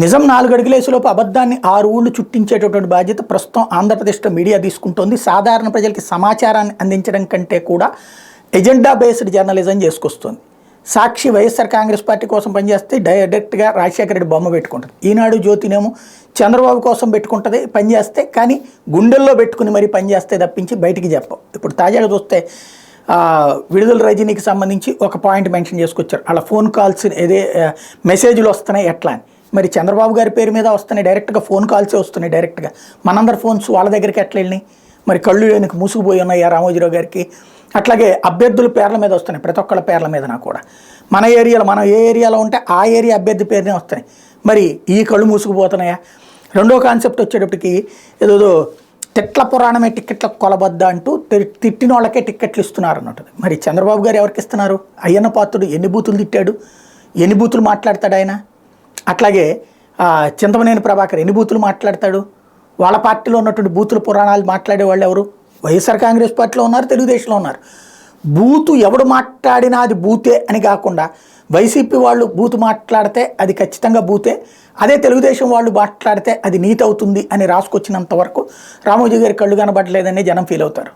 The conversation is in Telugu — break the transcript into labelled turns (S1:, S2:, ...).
S1: నిజం 4 అడుగులేసేలోపు అబద్ధాన్ని 6 ఊళ్ళు చుట్టించేటటువంటి బాధ్యత ప్రస్తుతం ఆంధ్రప్రదేశ్లో మీడియా తీసుకుంటోంది. సాధారణ ప్రజలకి సమాచారాన్ని అందించడం కంటే కూడా ఎజెండా బేస్డ్ జర్నలిజం చేసుకొస్తుంది. సాక్షి వైఎస్ఆర్ కాంగ్రెస్ పార్టీ కోసం పనిచేస్తే డైరెక్ట్గా రాజశేఖర రెడ్డి బొమ్మ పెట్టుకుంటుంది. ఈనాడు జ్యోతినేమో చంద్రబాబు కోసం పెట్టుకుంటుంది పనిచేస్తే, కానీ గుండెల్లో పెట్టుకుని మరీ పనిచేస్తే తప్పించి బయటికి చెప్పవు. ఇప్పుడు తాజాగా చూస్తే విడుదల రజనీకి సంబంధించి ఒక పాయింట్ మెన్షన్ చేసుకొచ్చారు. అలా ఫోన్ కాల్స్ మెసేజ్లు వస్తున్నాయి ఎట్లా అని. మరి చంద్రబాబు గారి పేరు మీద వస్తున్నాయి, డైరెక్ట్గా ఫోన్ కాల్సే వస్తున్నాయి డైరెక్ట్గా. మనందరి ఫోన్స్ వాళ్ళ దగ్గరికి ఎట్లా వెళ్ళినాయి? మరి కళ్ళు వెనక మూసుకుపోయి ఉన్నాయి రామోజీరావు గారికి. అట్లాగే అభ్యర్థుల పేర్ల మీద వస్తున్నాయి, ప్రతి ఒక్కళ్ళ పేర్ల మీదనా కూడా. మన ఏరియాలో మనం ఏ ఏరియాలో ఉంటే ఆ ఏరియా అభ్యర్థి పేరునే వస్తున్నాయి. మరి ఈ కళ్ళు మూసుకుపోతున్నాయా? రెండో కాన్సెప్ట్ వచ్చేటప్పటికి ఏదో తిట్ల పురాణమే టిక్కెట్ల కొలబద్ద అంటూ తిట్టిన వాళ్ళకే టిక్కెట్లు ఇస్తున్నారు అన్నట్టు. మరి చంద్రబాబు గారు ఎవరికి ఇస్తున్నారు? అయ్యన్న పాత్రుడు ఎన్ని బూతులు తిట్టాడు, ఎన్ని బూతులు మాట్లాడతాడు ఆయన? అట్లాగే చింతమనేని ప్రభాకర్ ఎన్ని బూతులు మాట్లాడతాడు? వాళ్ళ పార్టీలో ఉన్నటువంటి బూతుల పురాణాలు మాట్లాడే వాళ్ళు ఎవరు? వైఎస్ఆర్ కాంగ్రెస్ పార్టీలో ఉన్నారు, తెలుగుదేశంలో ఉన్నారు. బూతు ఎవడు మాట్లాడినా అది బూతే అని కాకుండా వైసీపీ వాళ్ళు బూతు మాట్లాడితే అది ఖచ్చితంగా బూతే, అదే తెలుగుదేశం వాళ్ళు మాట్లాడితే అది నీతి అవుతుంది అని రాసుకొచ్చినంత వరకు రామోజీ గారి కళ్ళు కనబడలేదని జనం ఫీల్ అవుతారు.